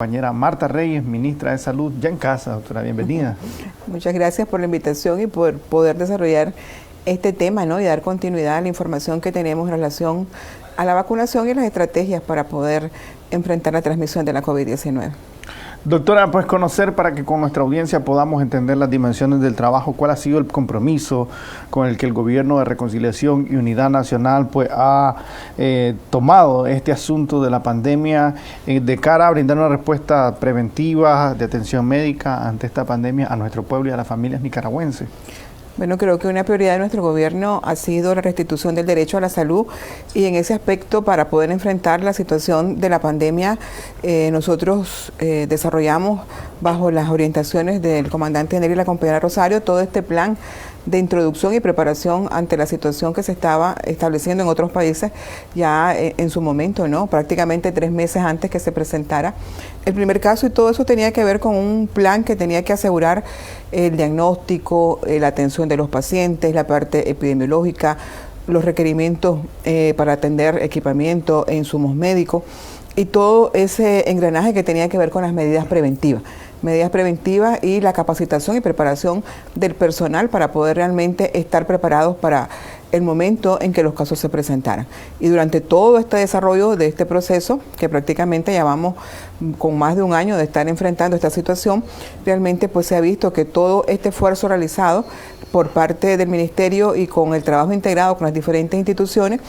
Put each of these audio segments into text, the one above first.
Compañera Marta Reyes, ministra de Salud, ya en casa, doctora, bienvenida. Muchas gracias por la invitación y por poder desarrollar este tema, ¿no? Y dar continuidad a la información que tenemos en relación a la vacunación y las estrategias para poder enfrentar la transmisión de la COVID-19. Doctora, pues conocer para que con nuestra audiencia podamos entender las dimensiones del trabajo, cuál ha sido el compromiso con el que el Gobierno de Reconciliación y Unidad Nacional pues ha tomado este asunto de la pandemia de cara a brindar una respuesta preventiva de atención médica ante esta pandemia a nuestro pueblo y a las familias nicaragüenses. Bueno, creo que una prioridad de nuestro gobierno ha sido la restitución del derecho a la salud y en ese aspecto, para poder enfrentar la situación de la pandemia, nosotros desarrollamos bajo las orientaciones del comandante Neri y la compañera Rosario todo este plan de introducción y preparación ante la situación que se estaba estableciendo en otros países ya en su momento, ¿no? Prácticamente 3 meses antes que se presentara el primer caso, y todo eso tenía que ver con un plan que tenía que asegurar el diagnóstico, la atención de los pacientes, la parte epidemiológica, los requerimientos para atender equipamiento e insumos médicos y todo ese engranaje que tenía que ver con las medidas preventivas y la capacitación y preparación del personal para poder realmente estar preparados para el momento en que los casos se presentaran. Y durante todo este desarrollo de este proceso, que prácticamente ya vamos con más de un año de estar enfrentando esta situación, realmente pues se ha visto que todo este esfuerzo realizado por parte del Ministerio y con el trabajo integrado con las diferentes instituciones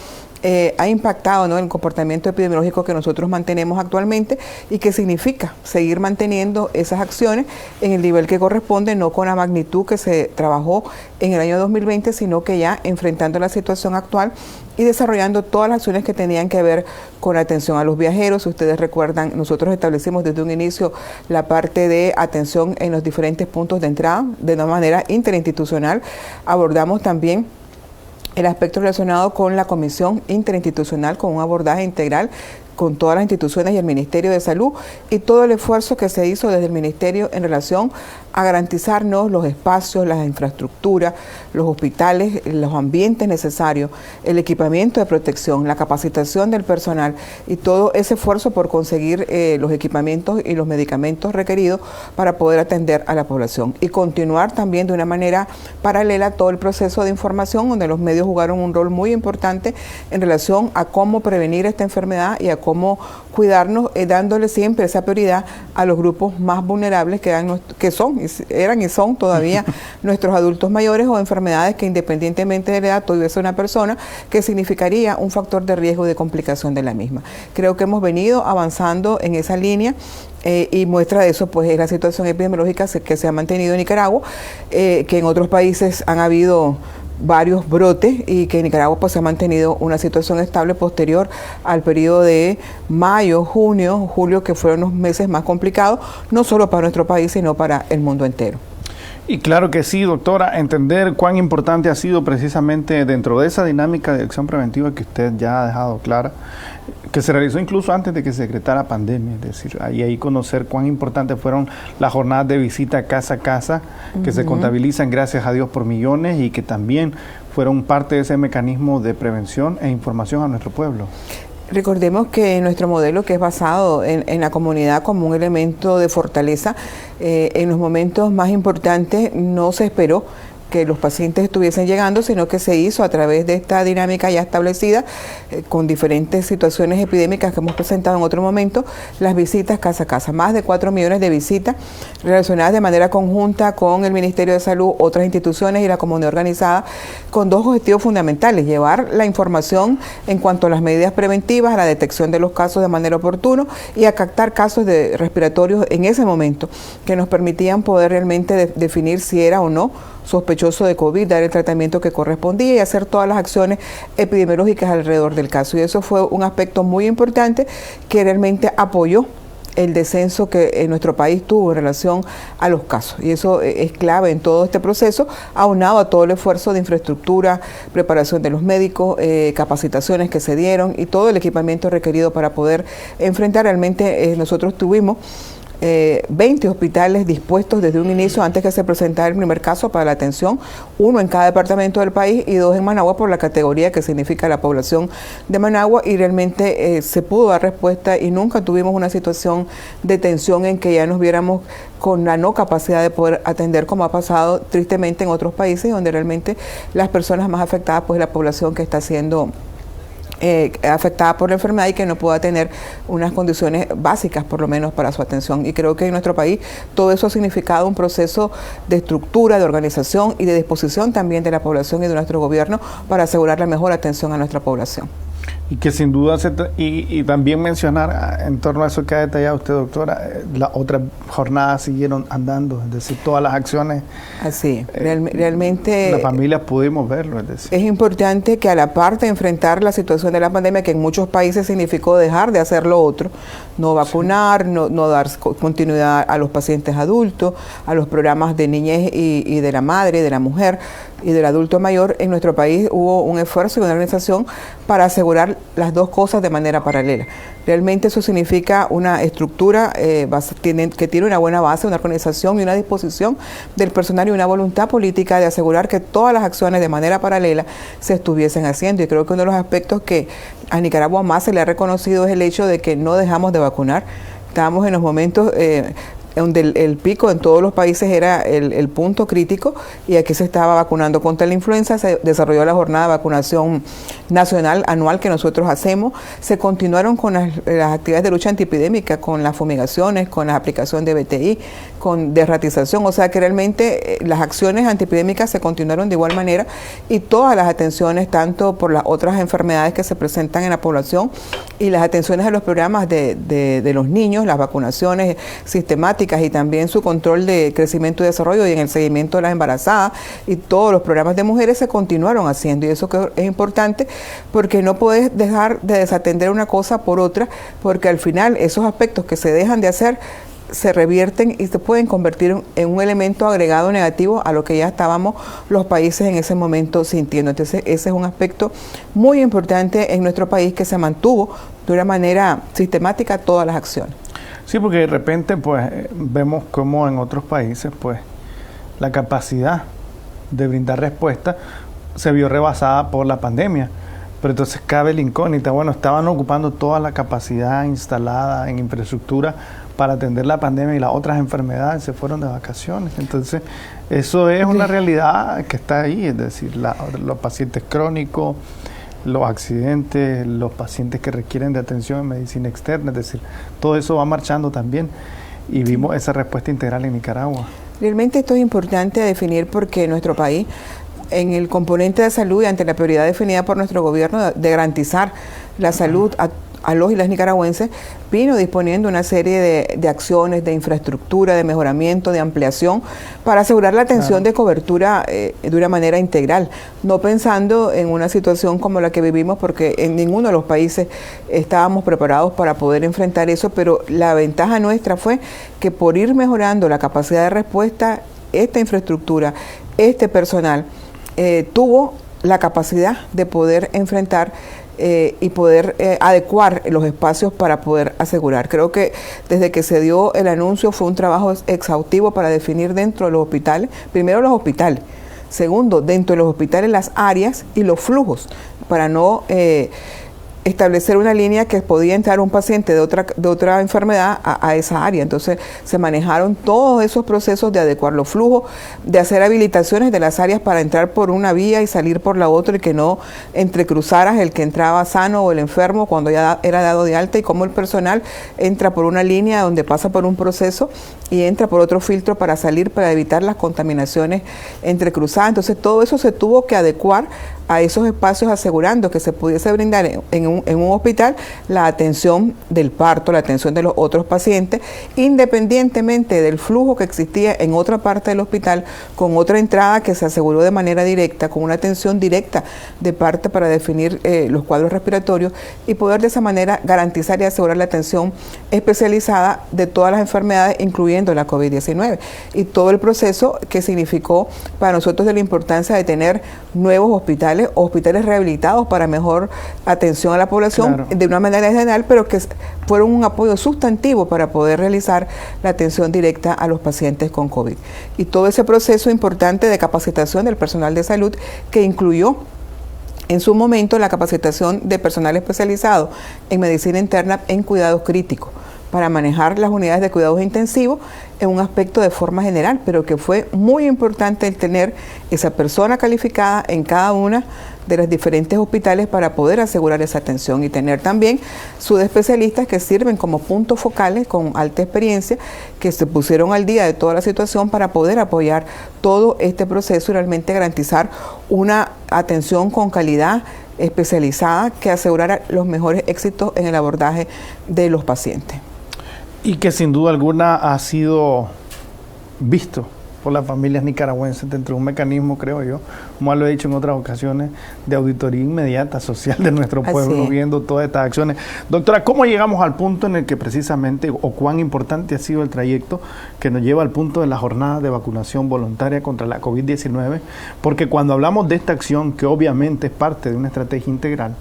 ha impactado, ¿no?, el comportamiento epidemiológico que nosotros mantenemos actualmente, y que significa seguir manteniendo esas acciones en el nivel que corresponde, no con la magnitud que se trabajó en el año 2020, sino que ya enfrentando la situación actual y desarrollando todas las acciones que tenían que ver con la atención a los viajeros. Si ustedes recuerdan, nosotros establecimos desde un inicio la parte de atención en los diferentes puntos de entrada de una manera interinstitucional. Abordamos también el aspecto relacionado con la Comisión Interinstitucional, con un abordaje integral con todas las instituciones y el Ministerio de Salud, y todo el esfuerzo que se hizo desde el Ministerio en relación a garantizarnos los espacios, las infraestructuras, los hospitales, los ambientes necesarios, el equipamiento de protección, la capacitación del personal y todo ese esfuerzo por conseguir los equipamientos y los medicamentos requeridos para poder atender a la población. Y continuar también de una manera paralela todo el proceso de información, donde los medios jugaron un rol muy importante en relación a cómo prevenir esta enfermedad y a cómo cuidarnos, dándole siempre esa prioridad a los grupos más vulnerables que eran y son todavía nuestros adultos mayores, o enfermedades que independientemente de la edad tuviese una persona, que significaría un factor de riesgo y de complicación de la misma. Creo que hemos venido avanzando en esa línea. Y muestra de eso pues es la situación epidemiológica que se ha mantenido en Nicaragua, que en otros países han habido varios brotes y que en Nicaragua pues se ha mantenido una situación estable posterior al periodo de mayo, junio, julio, que fueron los meses más complicados, no solo para nuestro país, sino para el mundo entero. Y claro que sí, doctora, entender cuán importante ha sido precisamente dentro de esa dinámica de acción preventiva que usted ya ha dejado clara, que se realizó incluso antes de que se decretara pandemia, es decir, ahí conocer cuán importantes fueron las jornadas de visita casa a casa, que se contabilizan, gracias a Dios, por millones, y que también fueron parte de ese mecanismo de prevención e información a nuestro pueblo. Recordemos que nuestro modelo, que es basado en la comunidad como un elemento de fortaleza, en los momentos más importantes no se esperó que los pacientes estuviesen llegando, sino que se hizo a través de esta dinámica ya establecida, con diferentes situaciones epidémicas que hemos presentado en otro momento, las visitas casa a casa. Más de 4 millones de visitas relacionadas de manera conjunta con el Ministerio de Salud, otras instituciones y la comunidad organizada, con 2 objetivos fundamentales: llevar la información en cuanto a las medidas preventivas, a la detección de los casos de manera oportuna y a captar casos de respiratorios en ese momento, que nos permitían poder realmente definir si era o no sospechoso de COVID, dar el tratamiento que correspondía y hacer todas las acciones epidemiológicas alrededor del caso. Y eso fue un aspecto muy importante que realmente apoyó el descenso que nuestro país tuvo en relación a los casos. Y eso es clave en todo este proceso, aunado a todo el esfuerzo de infraestructura, preparación de los médicos, capacitaciones que se dieron y todo el equipamiento requerido para poder enfrentar. Realmente nosotros tuvimos 20 hospitales dispuestos desde un inicio antes que se presentara el primer caso para la atención, 1 en cada departamento del país y 2 en Managua por la categoría que significa la población de Managua, y realmente se pudo dar respuesta y nunca tuvimos una situación de tensión en que ya nos viéramos con la no capacidad de poder atender, como ha pasado tristemente en otros países donde realmente las personas más afectadas pues la población que está siendo afectada por la enfermedad y que no pueda tener unas condiciones básicas por lo menos para su atención. Y creo que en nuestro país todo eso ha significado un proceso de estructura, de organización y de disposición también de la población y de nuestro gobierno para asegurar la mejor atención a nuestra población. Y que sin duda, y también mencionar en torno a eso que ha detallado usted, doctora, las otras jornadas siguieron andando, es decir, todas las acciones. Así, realmente las familias pudimos verlo, es decir. Es importante que a la par de enfrentar la situación de la pandemia, que en muchos países significó dejar de hacer lo otro, no vacunar, no dar continuidad a los pacientes adultos, a los programas de niñez y de la madre, de la mujer y del adulto mayor, en nuestro país hubo un esfuerzo y una organización para asegurar las dos cosas de manera paralela. Realmente eso significa una estructura que tiene una buena base, una organización y una disposición del personal y una voluntad política de asegurar que todas las acciones de manera paralela se estuviesen haciendo. Y creo que uno de los aspectos que a Nicaragua más se le ha reconocido es el hecho de que no dejamos de vacunar. Estábamos en los momentos donde el pico en todos los países era el punto crítico, y aquí se estaba vacunando contra la influenza. Se desarrolló la jornada de vacunación nacional anual que nosotros hacemos. Se continuaron con las actividades de lucha antiepidémica, con las fumigaciones, con la aplicación de BTI, con derratización, o sea que realmente las acciones antiepidémicas se continuaron de igual manera, y todas las atenciones, tanto por las otras enfermedades que se presentan en la población y las atenciones a los programas de los niños, las vacunaciones sistemáticas y también su control de crecimiento y desarrollo y en el seguimiento de las embarazadas y todos los programas de mujeres se continuaron haciendo, y eso que es importante porque no puedes dejar de desatender una cosa por otra, porque al final esos aspectos que se dejan de hacer se revierten y se pueden convertir en un elemento agregado negativo a lo que ya estábamos los países en ese momento sintiendo. Entonces ese es un aspecto muy importante en nuestro país, que se mantuvo de una manera sistemática todas las acciones. Sí, porque de repente pues vemos como en otros países pues la capacidad de brindar respuesta se vio rebasada por la pandemia. Pero entonces cabe la incógnita, bueno, estaban ocupando toda la capacidad instalada en infraestructura para atender la pandemia y las otras enfermedades, se fueron de vacaciones. Entonces, eso es una realidad que está ahí, es decir, los pacientes crónicos, los accidentes, los pacientes que requieren de atención en medicina externa, es decir, todo eso va marchando también, y vimos esa respuesta integral en Nicaragua. Realmente esto es importante definir porque nuestro país, en el componente de salud y ante la prioridad definida por nuestro gobierno de garantizar la salud a los y las nicaragüenses, vino disponiendo una serie de acciones, de infraestructura, de mejoramiento, de ampliación, para asegurar la atención de cobertura de una manera integral, no pensando en una situación como la que vivimos, porque en ninguno de los países estábamos preparados para poder enfrentar eso, pero la ventaja nuestra fue que por ir mejorando la capacidad de respuesta, esta infraestructura, este personal, tuvo la capacidad de poder enfrentar y poder adecuar los espacios para poder asegurar. Creo que desde que se dio el anuncio fue un trabajo exhaustivo para definir dentro de los hospitales, primero los hospitales, segundo, dentro de los hospitales las áreas y los flujos, para no establecer una línea que podía entrar un paciente de otra enfermedad a esa área. Entonces se manejaron todos esos procesos de adecuar los flujos, de hacer habilitaciones de las áreas para entrar por una vía y salir por la otra, y que no entrecruzaras el que entraba sano o el enfermo cuando ya era dado de alta, y cómo el personal entra por una línea donde pasa por un proceso y entra por otro filtro para salir, para evitar las contaminaciones entrecruzadas. Entonces todo eso se tuvo que adecuar a esos espacios, asegurando que se pudiese brindar en un hospital la atención del parto, la atención de los otros pacientes, independientemente del flujo que existía en otra parte del hospital, con otra entrada que se aseguró de manera directa, con una atención directa de parte para definir los cuadros respiratorios, y poder de esa manera garantizar y asegurar la atención especializada de todas las enfermedades, incluyendo la COVID-19, y todo el proceso que significó para nosotros de la importancia de tener nuevos hospitales rehabilitados para mejor atención a la población, claro, de una manera general, pero que fueron un apoyo sustantivo para poder realizar la atención directa a los pacientes con COVID. Y todo ese proceso importante de capacitación del personal de salud, que incluyó en su momento la capacitación de personal especializado en medicina interna en cuidados críticos, para manejar las unidades de cuidados intensivos en un aspecto de forma general, pero que fue muy importante el tener esa persona calificada en cada una de los diferentes hospitales para poder asegurar esa atención, y tener también subespecialistas que sirven como puntos focales con alta experiencia, que se pusieron al día de toda la situación para poder apoyar todo este proceso y realmente garantizar una atención con calidad especializada que asegurara los mejores éxitos en el abordaje de los pacientes. Y que sin duda alguna ha sido visto por las familias nicaragüenses dentro de un mecanismo, creo yo, como lo he dicho en otras ocasiones, de auditoría inmediata social de nuestro pueblo, viendo todas estas acciones. Doctora, ¿cómo llegamos al punto en el que precisamente, o cuán importante ha sido el trayecto que nos lleva al punto de la jornada de vacunación voluntaria contra la COVID-19? Porque cuando hablamos de esta acción, que obviamente es parte de una estrategia integral,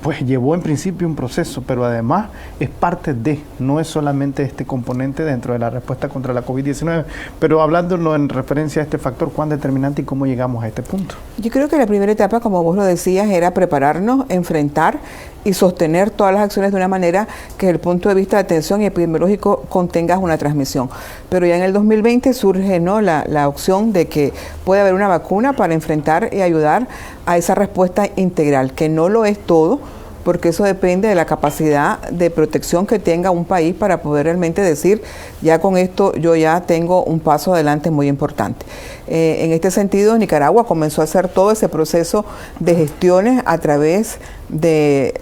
pues llevó en principio un proceso, pero además es parte de, no es solamente este componente dentro de la respuesta contra la COVID-19, pero hablándolo en referencia a este factor, ¿cuán determinante y cómo llegamos a este punto? Yo creo que la primera etapa, como vos lo decías, era prepararnos, enfrentar y sostener todas las acciones de una manera que desde el punto de vista de atención y epidemiológico contengas una transmisión. Pero ya en el 2020 surge, ¿no?, la opción de que puede haber una vacuna para enfrentar y ayudar a esa respuesta integral, que no lo es todo, porque eso depende de la capacidad de protección que tenga un país para poder realmente decir, ya con esto yo ya tengo un paso adelante muy importante. En este sentido, Nicaragua comenzó a hacer todo ese proceso de gestiones a través de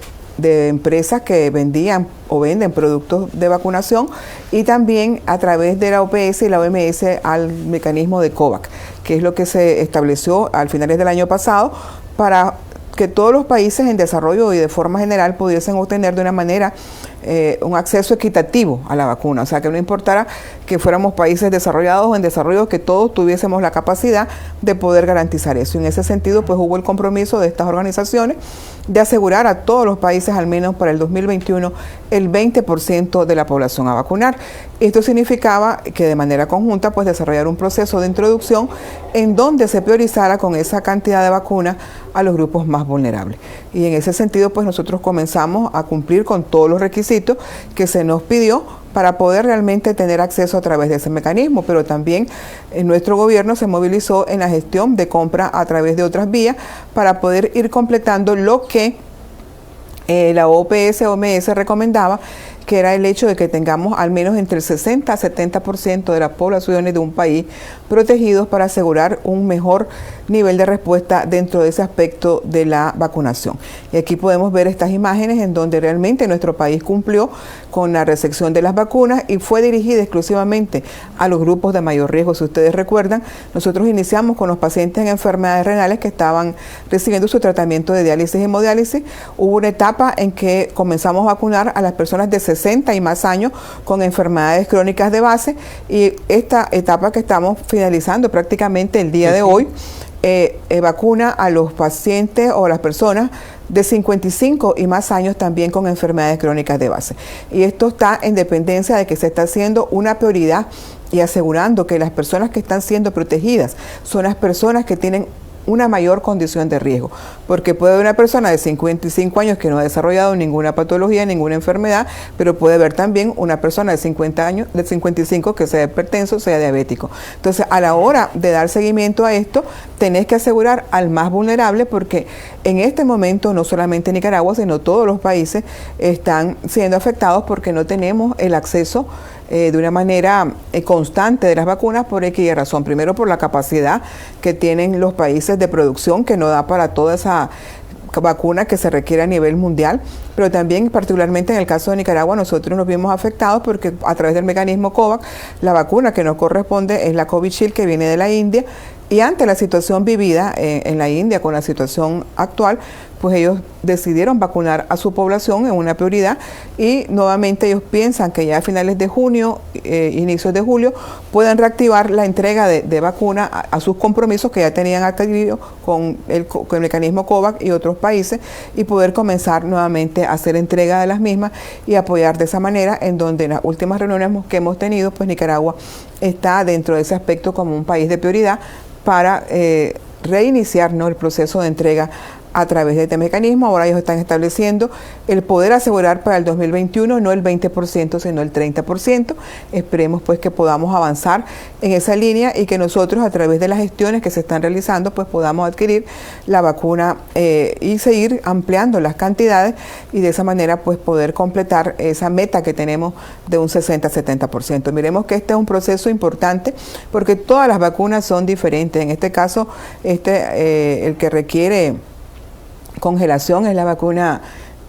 empresas que vendían o venden productos de vacunación, y también a través de la OPS y la OMS al mecanismo de COVAX, que es lo que se estableció al finales del año pasado para que todos los países en desarrollo y de forma general pudiesen obtener de una manera un acceso equitativo a la vacuna. O sea, que no importara que fuéramos países desarrollados o en desarrollo, que todos tuviésemos la capacidad de poder garantizar eso. Y en ese sentido, pues hubo el compromiso de estas organizaciones de asegurar a todos los países, al menos para el 2021, el 20% de la población a vacunar. Esto significaba que de manera conjunta, pues desarrollar un proceso de introducción en donde se priorizara con esa cantidad de vacunas a los grupos más vulnerables. Y en ese sentido, pues nosotros comenzamos a cumplir con todos los requisitos que se nos pidió para poder realmente tener acceso a través de ese mecanismo, pero también nuestro gobierno se movilizó en la gestión de compra a través de otras vías para poder ir completando lo que la OPS-OMS recomendaba, que era el hecho de que tengamos al menos entre el 60 a 70% de las poblaciones de un país protegidos para asegurar un mejor nivel de respuesta dentro de ese aspecto de la vacunación. Y aquí podemos ver estas imágenes en donde realmente nuestro país cumplió con la recepción de las vacunas y fue dirigida exclusivamente a los grupos de mayor riesgo. Si ustedes recuerdan, nosotros iniciamos con los pacientes en enfermedades renales que estaban recibiendo su tratamiento de diálisis y hemodiálisis. Hubo una etapa en que comenzamos a vacunar a las personas de 60 y más años con enfermedades crónicas de base, y esta etapa que estamos finalizando prácticamente el día de hoy vacuna a los pacientes o las personas de 55 y más años también con enfermedades crónicas de base. Y esto está en dependencia de que se está haciendo una prioridad y asegurando que las personas que están siendo protegidas son las personas que tienen una mayor condición de riesgo, porque puede haber una persona de 55 años que no ha desarrollado ninguna patología, ninguna enfermedad, pero puede haber también una persona de 50 años, de 55 que sea hipertenso, sea diabético. Entonces, a la hora de dar seguimiento a esto, tenés que asegurar al más vulnerable, porque en este momento no solamente Nicaragua, sino todos los países están siendo afectados porque no tenemos el acceso de una manera constante de las vacunas por X y razón. Primero, por la capacidad que tienen los países de producción, que no da para toda esa vacuna que se requiere a nivel mundial, pero también particularmente en el caso de Nicaragua nosotros nos vimos afectados porque a través del mecanismo COVAX la vacuna que nos corresponde es la Covishield, que viene de la India, Y ante la situación vivida en la India con la situación actual, pues ellos decidieron vacunar a su población en una prioridad y nuevamente ellos piensan que ya a finales de junio, inicios de julio, puedan reactivar la entrega de vacuna a sus compromisos que ya tenían adquirido con el mecanismo COVAX y otros países y poder comenzar nuevamente a hacer entrega de las mismas y apoyar de esa manera, en donde en las últimas reuniones que hemos tenido, pues Nicaragua está dentro de ese aspecto como un país de prioridad para reiniciar, ¿no?, el proceso de entrega a través de este mecanismo. Ahora ellos están estableciendo el poder asegurar para el 2021 no el 20%, sino el 30%. Esperemos pues que podamos avanzar en esa línea y que nosotros a través de las gestiones que se están realizando pues podamos adquirir la vacuna y seguir ampliando las cantidades y de esa manera pues poder completar esa meta que tenemos de un 60-70%. Miremos que este es un proceso importante porque todas las vacunas son diferentes. En este caso, el que requiere congelación es la vacuna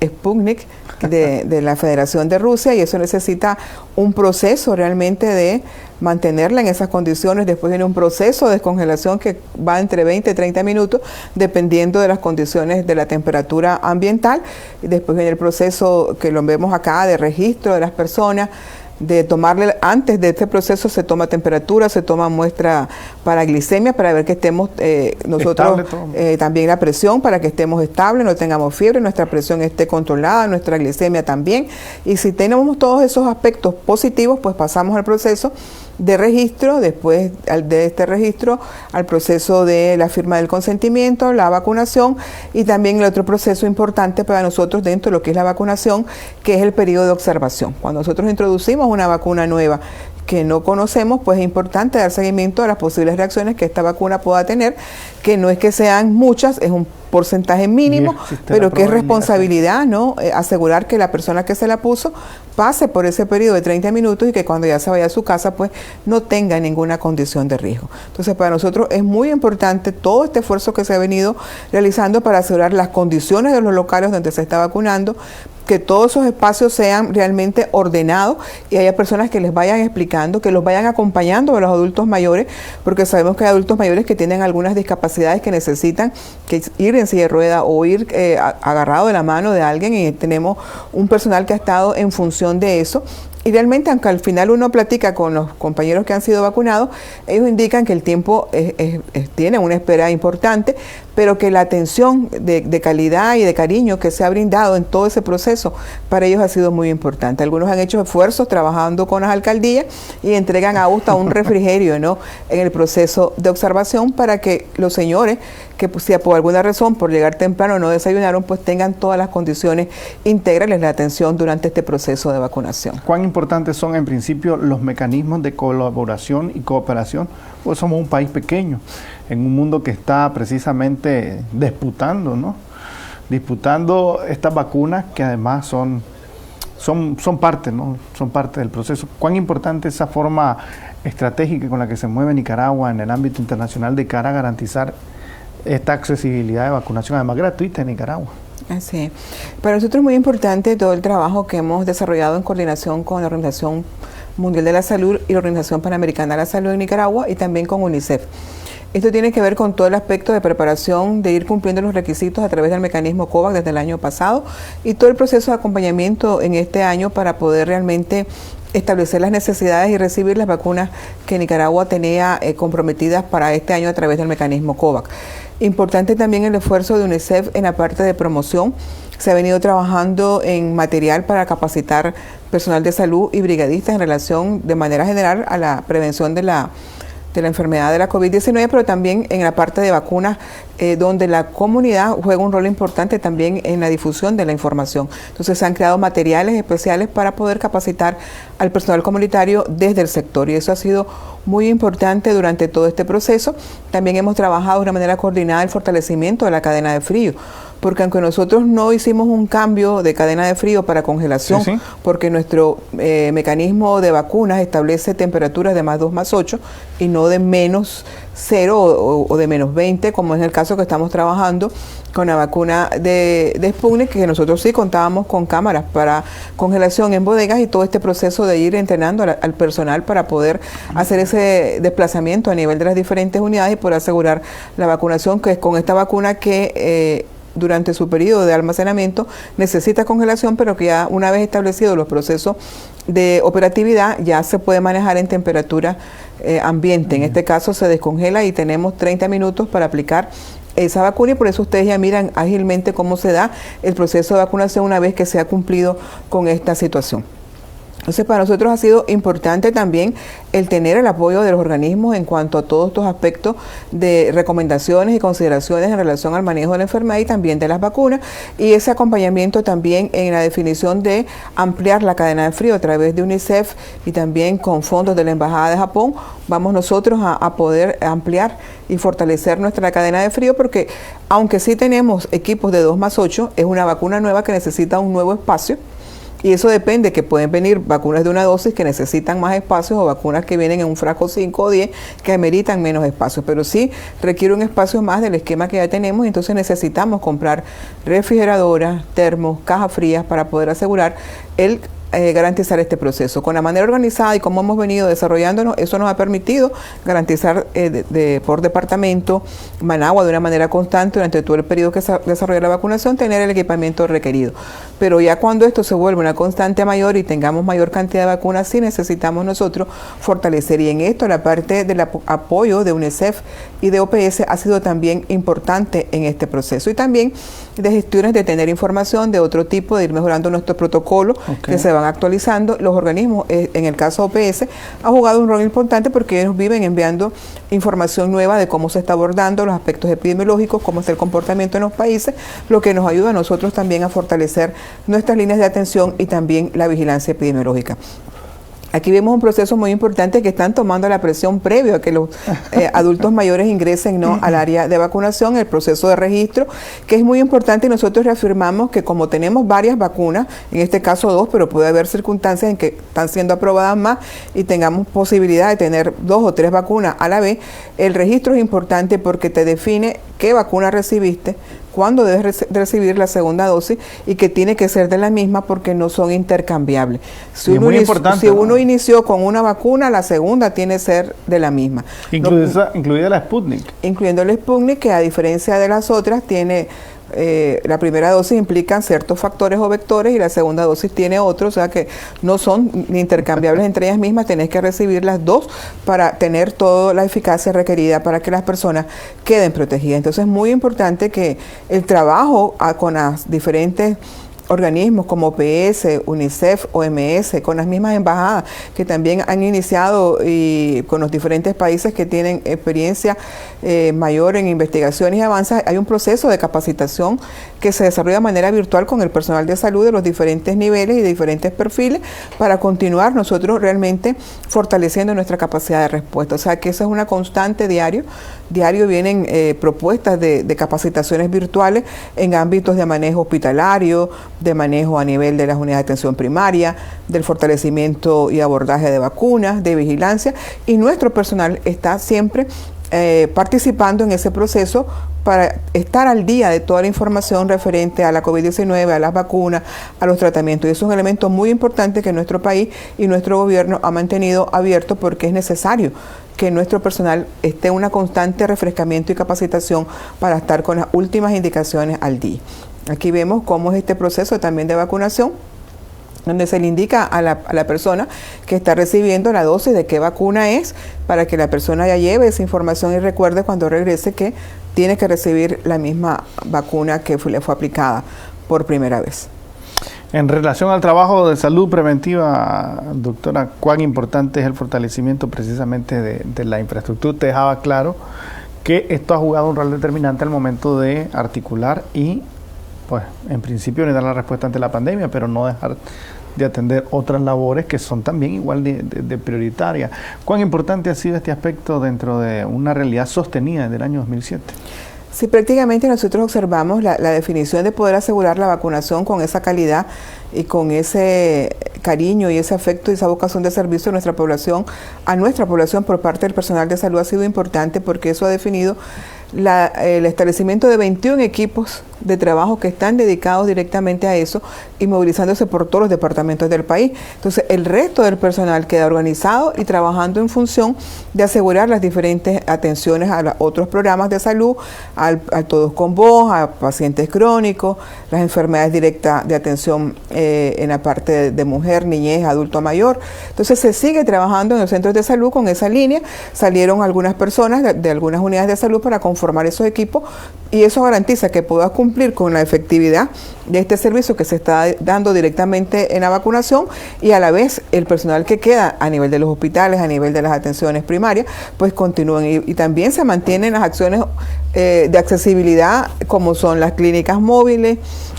Sputnik de la Federación de Rusia y eso necesita un proceso realmente de mantenerla en esas condiciones. Después viene un proceso de descongelación que va entre 20 y 30 minutos dependiendo de las condiciones de la temperatura ambiental. Y después viene el proceso que lo vemos acá de registro de las personas, de tomarle, antes de este proceso se toma temperatura, se toma muestra para glicemia para ver que estemos nosotros también la presión para que estemos estables, no tengamos fiebre, nuestra presión esté controlada, nuestra glicemia también. Y si tenemos todos esos aspectos positivos, pues pasamos al proceso de registro, después de este registro al proceso de la firma del consentimiento, la vacunación y también el otro proceso importante para nosotros dentro de lo que es la vacunación, que es el periodo de observación. Cuando nosotros introducimos una vacuna nueva que no conocemos, pues es importante dar seguimiento a las posibles reacciones que esta vacuna pueda tener, que no es que sean muchas, es un porcentaje mínimo, pero que es responsabilidad, ¿no?, asegurar que la persona que se la puso pase por ese periodo de 30 minutos y que cuando ya se vaya a su casa, pues no tenga ninguna condición de riesgo. Entonces, para nosotros es muy importante todo este esfuerzo que se ha venido realizando para asegurar las condiciones de los locales donde se está vacunando, que todos esos espacios sean realmente ordenados y haya personas que les vayan explicando, que los vayan acompañando a los adultos mayores, porque sabemos que hay adultos mayores que tienen algunas discapacidades que necesitan que ir en silla de rueda o ir agarrado de la mano de alguien, y tenemos un personal que ha estado en función de eso. Y realmente, aunque al final uno platica con los compañeros que han sido vacunados, ellos indican que el tiempo tiene una espera importante, pero que la atención de calidad y de cariño que se ha brindado en todo ese proceso para ellos ha sido muy importante. Algunos han hecho esfuerzos trabajando con las alcaldías y entregan hasta un refrigerio, ¿no?, en el proceso de observación para que los señores que pues, si por alguna razón por llegar temprano no desayunaron, pues tengan todas las condiciones integrales de atención durante este proceso de vacunación. ¿Cuán importantes son en principio los mecanismos de colaboración y cooperación? Pues somos un país pequeño, en un mundo que está precisamente disputando, ¿no?, disputando estas vacunas que además son parte, ¿no?, son parte del proceso. ¿Cuán importante es esa forma estratégica con la que se mueve Nicaragua en el ámbito internacional de cara a garantizar esta accesibilidad de vacunación, además gratuita en Nicaragua? Así es. Para nosotros es muy importante todo el trabajo que hemos desarrollado en coordinación con la Organización Mundial de la Salud y la Organización Panamericana de la Salud en Nicaragua y también con UNICEF. Esto tiene que ver con todo el aspecto de preparación, de ir cumpliendo los requisitos a través del mecanismo COVAX desde el año pasado y todo el proceso de acompañamiento en este año para poder realmente establecer las necesidades y recibir las vacunas que Nicaragua tenía comprometidas para este año a través del mecanismo COVAX. Importante también el esfuerzo de UNICEF en la parte de promoción. Se ha venido trabajando en material para capacitar personal de salud y brigadistas en relación de manera general a la prevención de la enfermedad de la COVID-19, pero también en la parte de vacunas, donde la comunidad juega un rol importante también en la difusión de la información. Entonces se han creado materiales especiales para poder capacitar al personal comunitario desde el sector y eso ha sido muy importante durante todo este proceso. También hemos trabajado de una manera coordinada el fortalecimiento de la cadena de frío, porque aunque nosotros no hicimos un cambio de cadena de frío para congelación, Sí, sí. porque nuestro mecanismo de vacunas establece temperaturas de +2, +8 y no de -0 o de -20, como es el caso que estamos trabajando con la vacuna de Sputnik, que nosotros sí contábamos con cámaras para congelación en bodegas y todo este proceso de ir entrenando al personal para poder hacer ese desplazamiento a nivel de las diferentes unidades y poder asegurar la vacunación, que es con esta vacuna que durante su periodo de almacenamiento necesita congelación, pero que ya una vez establecidos los procesos de operatividad ya se puede manejar en temperatura ambiente. En este caso se descongela y tenemos 30 minutos para aplicar esa vacuna, y por eso ustedes ya miran ágilmente cómo se da el proceso de vacunación una vez que se ha cumplido con esta situación. Entonces, para nosotros ha sido importante también el tener el apoyo de los organismos en cuanto a todos estos aspectos de recomendaciones y consideraciones en relación al manejo de la enfermedad y también de las vacunas, y ese acompañamiento también en la definición de ampliar la cadena de frío a través de UNICEF y también con fondos de la Embajada de Japón. Vamos nosotros a poder ampliar y fortalecer nuestra cadena de frío, porque aunque sí tenemos equipos de 2+8, es una vacuna nueva que necesita un nuevo espacio. Y eso depende, que pueden venir vacunas de una dosis que necesitan más espacios o vacunas que vienen en un frasco 5 o 10 que ameritan menos espacio. Pero sí requiere un espacio más del esquema que ya tenemos, y entonces necesitamos comprar refrigeradoras, termos, cajas frías para poder asegurar el garantizar este proceso. Con la manera organizada y como hemos venido desarrollándonos, eso nos ha permitido garantizar por departamento, Managua, de una manera constante durante todo el periodo que se desarrolla la vacunación, tener el equipamiento requerido. Pero ya cuando esto se vuelve una constante mayor y tengamos mayor cantidad de vacunas, sí necesitamos nosotros fortalecer. Y en esto la parte del apoyo de UNICEF y de OPS ha sido también importante en este proceso. Y también de gestiones de tener información de otro tipo, de ir mejorando nuestros protocolos que se van actualizando. Los organismos, en el caso OPS, ha jugado un rol importante porque ellos viven enviando información nueva de cómo se está abordando los aspectos epidemiológicos, cómo es el comportamiento en los países, lo que nos ayuda a nosotros también a fortalecer nuestras líneas de atención y también la vigilancia epidemiológica. Aquí vemos un proceso muy importante que están tomando la presión previo a que los adultos mayores ingresen al área de vacunación, el proceso de registro, que es muy importante, y nosotros reafirmamos que como tenemos varias vacunas, en este caso 2, pero puede haber circunstancias en que están siendo aprobadas más y tengamos posibilidad de tener 2 o 3 vacunas a la vez, el registro es importante porque te define qué vacuna recibiste, cuándo debes recibir la segunda dosis y que tiene que ser de la misma porque no son intercambiables. Si uno inició con una vacuna, la segunda tiene que ser de la misma. Incluida la Sputnik. Incluyendo el Sputnik, que a diferencia de las otras tiene... la primera dosis implica ciertos factores o vectores y la segunda dosis tiene otros, o sea que no son ni intercambiables entre ellas mismas, tenés que recibir las dos para tener toda la eficacia requerida para que las personas queden protegidas. Entonces es muy importante que el trabajo con las diferentes organismos como OPS, UNICEF, OMS, con las mismas embajadas que también han iniciado y con los diferentes países que tienen experiencia mayor en investigaciones y avances, hay un proceso de capacitación que se desarrolla de manera virtual con el personal de salud de los diferentes niveles y de diferentes perfiles para continuar nosotros realmente fortaleciendo nuestra capacidad de respuesta. O sea que esa es una constante diario vienen propuestas de capacitaciones virtuales en ámbitos de manejo hospitalario, de manejo a nivel de las unidades de atención primaria, del fortalecimiento y abordaje de vacunas, de vigilancia, y nuestro personal está siempre participando en ese proceso para estar al día de toda la información referente a la COVID-19, a las vacunas, a los tratamientos. Y eso es un elemento muy importante que nuestro país y nuestro gobierno ha mantenido abierto porque es necesario que nuestro personal esté en una constante refrescamiento y capacitación para estar con las últimas indicaciones al día. Aquí vemos cómo es este proceso también de vacunación, donde se le indica a la persona que está recibiendo la dosis de qué vacuna es, para que la persona ya lleve esa información y recuerde cuando regrese que tiene que recibir la misma vacuna que le fue aplicada por primera vez. En relación al trabajo de salud preventiva, doctora, ¿cuán importante es el fortalecimiento precisamente de la infraestructura? Usted dejaba claro que esto ha jugado un rol determinante al momento de articular y, pues, en principio dar la respuesta ante la pandemia, pero no dejar de atender otras labores que son también igual de prioritarias. ¿Cuán importante ha sido este aspecto dentro de una realidad sostenida desde el año 2007? Sí, prácticamente nosotros observamos la definición de poder asegurar la vacunación con esa calidad y con ese cariño y ese afecto y esa vocación de servicio a nuestra población por parte del personal de salud ha sido importante, porque eso ha definido el establecimiento de 21 equipos de trabajo que están dedicados directamente a eso y movilizándose por todos los departamentos del país. Entonces, el resto del personal queda organizado y trabajando en función de asegurar las diferentes atenciones a otros programas de salud, a Todos con Voz, a pacientes crónicos, las enfermedades directas de atención en la parte de mujer, niñez, adulto mayor. Entonces, se sigue trabajando en los centros de salud con esa línea. Salieron algunas personas de algunas unidades de salud para conformar esos equipos, y eso garantiza que pueda cumplir con la efectividad de este servicio que se está dando directamente en la vacunación, y a la vez el personal que queda a nivel de los hospitales, a nivel de las atenciones primarias, pues continúen, y también se mantienen las acciones de accesibilidad, como son las clínicas móviles,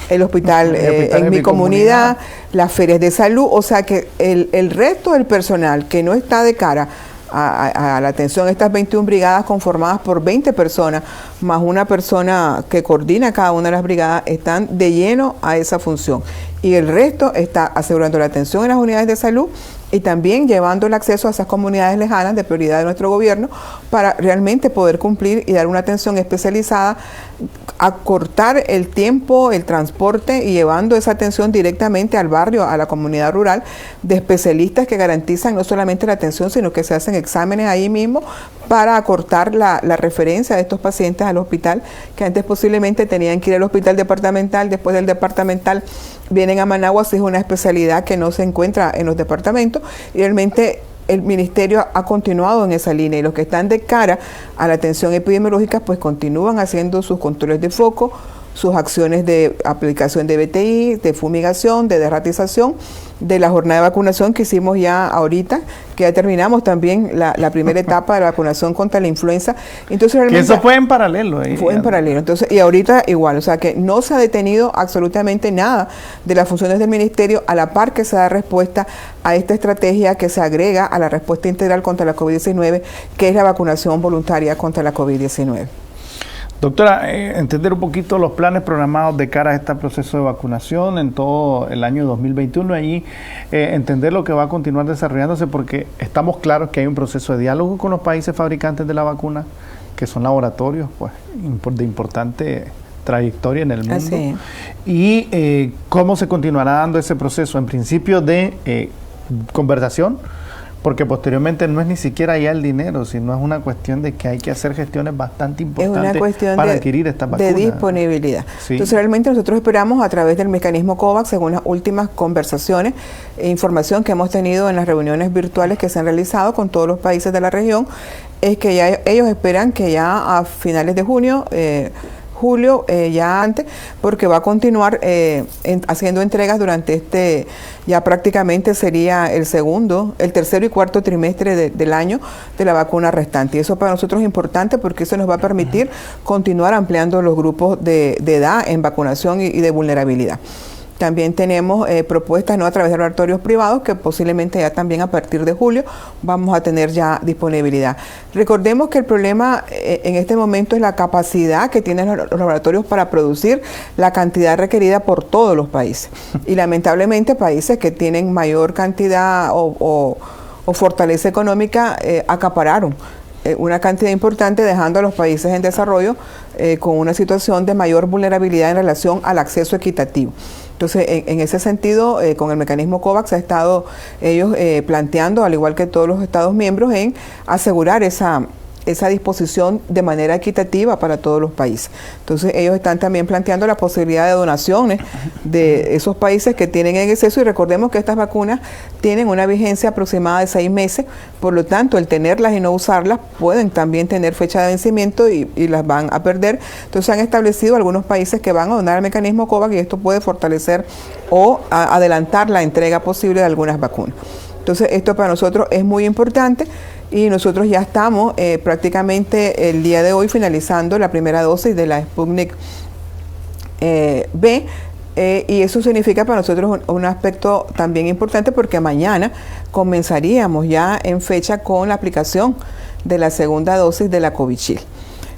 el hospital en mi comunidad, las ferias de salud. O sea que el resto del personal que no está de cara a la atención, estas 21 brigadas conformadas por 20 personas, más una persona que coordina cada una de las brigadas, están de lleno a esa función. Y el resto está asegurando la atención en las unidades de salud y también llevando el acceso a esas comunidades lejanas de prioridad de nuestro gobierno para realmente poder cumplir y dar una atención especializada, acortar el tiempo, el transporte y llevando esa atención directamente al barrio, a la comunidad rural, de especialistas que garantizan no solamente la atención, sino que se hacen exámenes ahí mismo para acortar la referencia de estos pacientes al hospital, que antes posiblemente tenían que ir al hospital departamental, después del departamental vienen a Managua, si es una especialidad que no se encuentra en los departamentos, y realmente el ministerio ha continuado en esa línea, y los que están de cara a la atención epidemiológica pues continúan haciendo sus controles de foco, sus acciones de aplicación de BTI, de fumigación, de derratización, de la jornada de vacunación que hicimos ya ahorita, que ya terminamos también la primera etapa de la vacunación contra la influenza. Entonces realmente que eso fue en paralelo. Fue en paralelo. Entonces, y ahorita igual, o sea que no se ha detenido absolutamente nada de las funciones del ministerio, a la par que se da respuesta a esta estrategia que se agrega a la respuesta integral contra la COVID-19, que es la vacunación voluntaria contra la COVID-19. Doctora, entender un poquito los planes programados de cara a este proceso de vacunación en todo el año 2021, allí entender lo que va a continuar desarrollándose, porque estamos claros que hay un proceso de diálogo con los países fabricantes de la vacuna, que son laboratorios pues de importante trayectoria en el mundo. Así. Y cómo se continuará dando ese proceso, en principio de conversación, porque posteriormente no es ni siquiera ya el dinero, sino es una cuestión de que hay que hacer gestiones bastante importantes para adquirir estas vacunas. De disponibilidad. Sí. Entonces realmente nosotros esperamos, a través del mecanismo COVAX, según las últimas conversaciones e información que hemos tenido en las reuniones virtuales que se han realizado con todos los países de la región, es que ya ellos esperan que ya a finales de junio, julio, ya antes, porque va a continuar haciendo entregas durante ya prácticamente sería el tercero y cuarto trimestre del año de la vacuna restante. Y eso para nosotros es importante, porque eso nos va a permitir continuar ampliando los grupos de edad en vacunación y de vulnerabilidad. También tenemos propuestas a través de laboratorios privados, que posiblemente ya también a partir de julio vamos a tener ya disponibilidad. Recordemos que el problema en este momento es la capacidad que tienen los laboratorios para producir la cantidad requerida por todos los países. Y lamentablemente países que tienen mayor cantidad o fortaleza económica acapararon una cantidad importante, dejando a los países en desarrollo con una situación de mayor vulnerabilidad en relación al acceso equitativo. Entonces, en ese sentido, con el mecanismo COVAX ha estado ellos planteando, al igual que todos los Estados miembros, en asegurar esa disposición de manera equitativa para todos los países. Entonces ellos están también planteando la posibilidad de donaciones de esos países que tienen en exceso, y recordemos que estas vacunas tienen una vigencia aproximada de 6 meses, por lo tanto el tenerlas y no usarlas pueden también tener fecha de vencimiento y las van a perder. Entonces han establecido algunos países que van a donar al mecanismo COVAX, y esto puede fortalecer o adelantar la entrega posible de algunas vacunas. Entonces esto para nosotros es muy importante, y nosotros ya estamos prácticamente el día de hoy finalizando la primera dosis de la Sputnik B, y eso significa para nosotros un aspecto también importante, porque mañana comenzaríamos ya en fecha con la aplicación de la segunda dosis de la Covishield.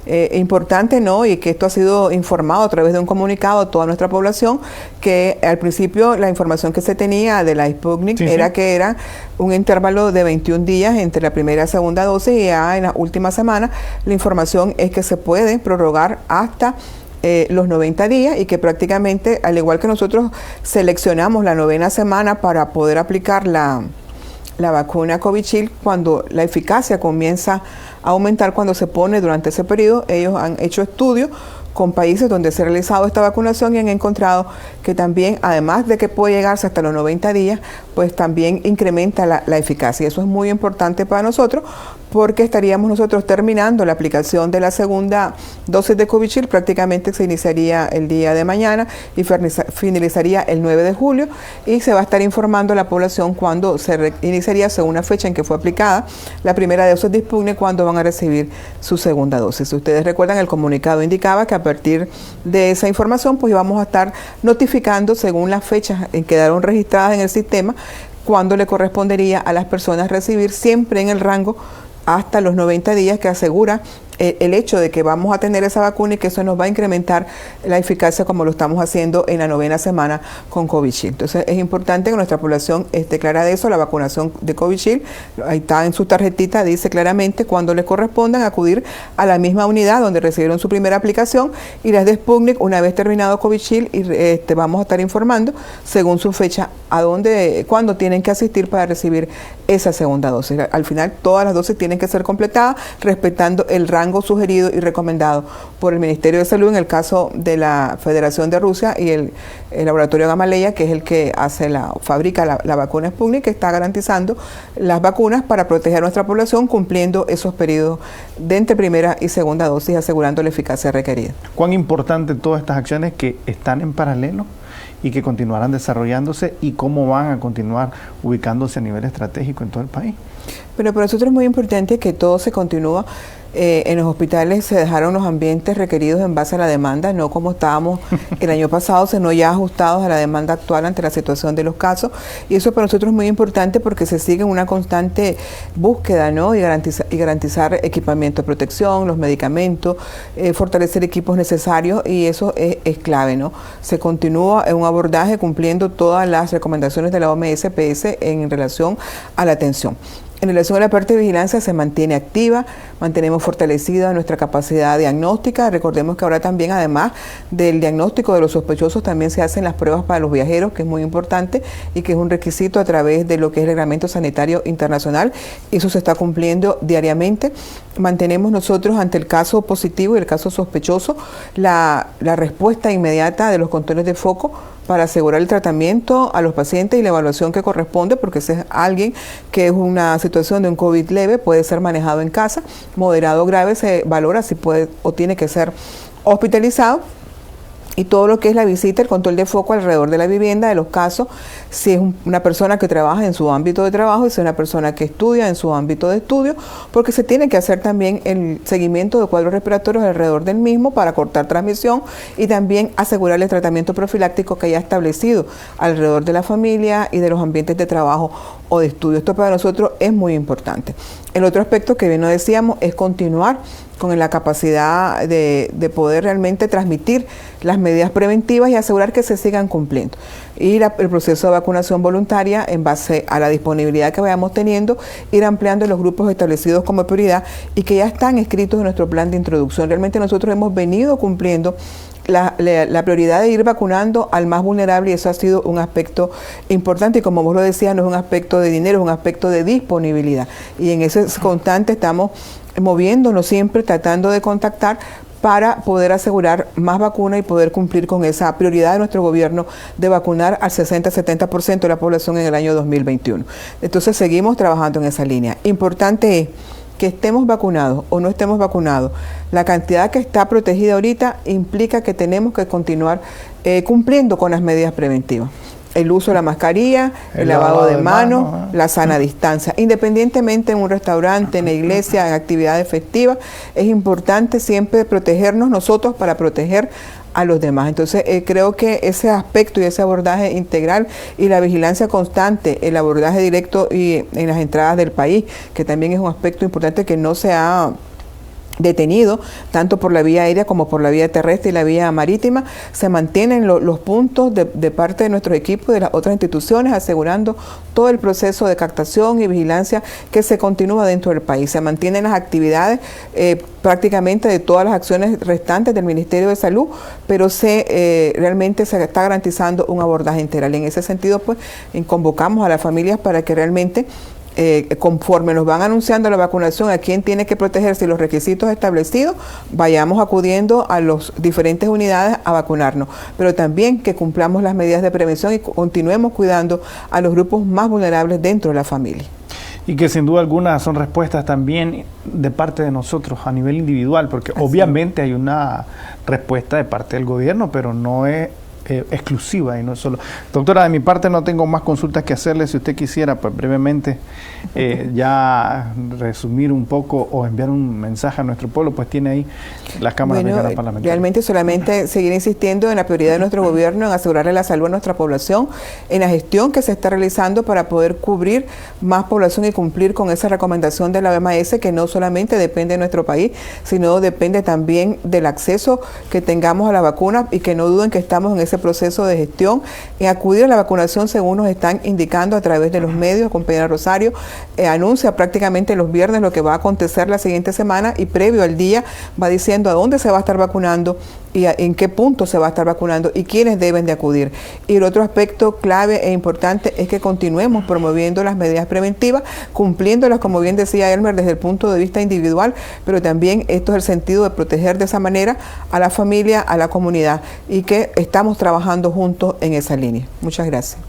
Importante, ¿no? Y que esto ha sido informado a través de un comunicado a toda nuestra población, que al principio la información que se tenía de la Sputnik era que era un intervalo de 21 días entre la primera y segunda dosis, y ya en la última semana la información es que se puede prorrogar hasta los 90 días, y que prácticamente, al igual que nosotros seleccionamos la 9ª semana para poder aplicar la vacuna Covishield, cuando la eficacia comienza a aumentar cuando se pone durante ese periodo, ellos han hecho estudios con países donde se ha realizado esta vacunación y han encontrado que también, además de que puede llegarse hasta los 90 días, pues también incrementa la eficacia. Eso es muy importante para nosotros, porque estaríamos nosotros terminando la aplicación de la segunda dosis de Covishield, prácticamente se iniciaría el día de mañana y finalizaría el 9 de julio, y se va a estar informando a la población cuando se iniciaría, según la fecha en que fue aplicada la primera dosis de Sputnik, cuando van a recibir su segunda dosis. Si ustedes recuerdan, el comunicado indicaba que a partir de esa información pues íbamos a estar notificando, según las fechas en que quedaron registradas en el sistema, cuándo le correspondería a las personas recibir, siempre en el rango hasta los 90 días, que asegura el hecho de que vamos a tener esa vacuna y que eso nos va a incrementar la eficacia, como lo estamos haciendo en la 9ª semana con Covishield. Entonces es importante que nuestra población esté clara de eso. La vacunación de Covishield, ahí está en su tarjetita, dice claramente cuándo les correspondan acudir a la misma unidad donde recibieron su primera aplicación, y las de Sputnik, una vez terminado Covishield, y vamos a estar informando según su fecha cuándo tienen que asistir para recibir esa segunda dosis. Al final todas las dosis tienen que ser completadas respetando el rango sugerido y recomendado por el Ministerio de Salud, en el caso de la Federación de Rusia y el laboratorio Gamaleya, que es el que fabrica la vacuna Sputnik, que está garantizando las vacunas para proteger a nuestra población, cumpliendo esos periodos de entre primera y segunda dosis, asegurando la eficacia requerida. ¿Cuán importante todas estas acciones que están en paralelo y que continuarán desarrollándose, y cómo van a continuar ubicándose a nivel estratégico en todo el país? Pero para nosotros es muy importante que todo se continúa. En los hospitales se dejaron los ambientes requeridos en base a la demanda, no como estábamos el año pasado, sino ya ajustados a la demanda actual ante la situación de los casos. Y eso para nosotros es muy importante, porque se sigue una constante búsqueda, ¿no? y garantizar equipamiento de protección, los medicamentos, fortalecer equipos necesarios, y eso es clave, ¿no? Se continúa en un abordaje cumpliendo todas las recomendaciones de la OMS-PS en relación a la atención. En relación a la parte de vigilancia, se mantiene activa, mantenemos fortalecida nuestra capacidad diagnóstica. Recordemos que ahora también, además del diagnóstico de los sospechosos, también se hacen las pruebas para los viajeros, que es muy importante y que es un requisito a través de lo que es el Reglamento Sanitario Internacional. Eso se está cumpliendo diariamente. Mantenemos nosotros, ante el caso positivo y el caso sospechoso, la respuesta inmediata de los controles de foco para asegurar el tratamiento a los pacientes y la evaluación que corresponde, porque si es alguien que es una situación de un COVID leve, puede ser manejado en casa, moderado o grave, se valora si puede o tiene que ser hospitalizado. Y todo lo que es la visita, el control de foco alrededor de la vivienda, de los casos, si es una persona que trabaja en su ámbito de trabajo y si es una persona que estudia en su ámbito de estudio, porque se tiene que hacer también el seguimiento de cuadros respiratorios alrededor del mismo para cortar transmisión, y también asegurar el tratamiento profiláctico que haya establecido alrededor de la familia y de los ambientes de trabajo o de estudio. Esto para nosotros es muy importante. El otro aspecto que bien nos decíamos es continuar con la capacidad de poder realmente transmitir las medidas preventivas y asegurar que se sigan cumpliendo. Y el proceso de vacunación voluntaria, en base a la disponibilidad que vayamos teniendo, ir ampliando los grupos establecidos como prioridad y que ya están escritos en nuestro plan de introducción. Realmente nosotros hemos venido cumpliendo la prioridad de ir vacunando al más vulnerable, y eso ha sido un aspecto importante, y como vos lo decías, no es un aspecto de dinero, es un aspecto de disponibilidad, y en ese constante estamos moviéndonos siempre, tratando de contactar para poder asegurar más vacunas y poder cumplir con esa prioridad de nuestro gobierno de vacunar al 60-70% de la población en el año 2021. Entonces seguimos trabajando en esa línea. Importante es que estemos vacunados o no estemos vacunados, la cantidad que está protegida ahorita implica que tenemos que continuar cumpliendo con las medidas preventivas. El uso de la mascarilla, el lavado de manos, la sana distancia. Independientemente en un restaurante, en la iglesia, en actividades festivas, es importante siempre protegernos nosotros para proteger a los demás. Entonces creo que ese aspecto y ese abordaje integral y la vigilancia constante, el abordaje directo y en las entradas del país, que también es un aspecto importante que no se ha detenido, tanto por la vía aérea como por la vía terrestre y la vía marítima. Se mantienen los puntos de parte de nuestros equipos y de las otras instituciones, asegurando todo el proceso de captación y vigilancia que se continúa dentro del país. Se mantienen las actividades prácticamente de todas las acciones restantes del Ministerio de Salud, pero realmente se está garantizando un abordaje integral. En ese sentido, pues, convocamos a las familias para que realmente conforme nos van anunciando la vacunación, a quién tiene que protegerse y los requisitos establecidos, vayamos acudiendo a las diferentes unidades a vacunarnos, pero también que cumplamos las medidas de prevención y continuemos cuidando a los grupos más vulnerables dentro de la familia. Y que sin duda alguna son respuestas también de parte de nosotros a nivel individual, porque obviamente hay una respuesta de parte del gobierno, pero no es exclusiva y no es solo. Doctora, de mi parte no tengo más consultas que hacerle. Si usted quisiera, pues brevemente ya resumir un poco o enviar un mensaje a nuestro pueblo, pues tiene ahí las cámaras parlamentarias. Realmente solamente seguir insistiendo en la prioridad de nuestro gobierno en asegurarle la salud a nuestra población, en la gestión que se está realizando para poder cubrir más población y cumplir con esa recomendación de la OMS, que no solamente depende de nuestro país, sino depende también del acceso que tengamos a la vacuna, y que no duden que estamos en ese proceso de gestión, en acudir a la vacunación según nos están indicando a través de los medios. Compañera Rosario anuncia prácticamente los viernes lo que va a acontecer la siguiente semana, y previo al día va diciendo a dónde se va a estar vacunando y en qué punto se va a estar vacunando y quiénes deben de acudir. Y el otro aspecto clave e importante es que continuemos promoviendo las medidas preventivas, cumpliéndolas, como bien decía Elmer, desde el punto de vista individual, pero también esto es el sentido de proteger de esa manera a la familia, a la comunidad, y que estamos trabajando juntos en esa línea. Muchas gracias.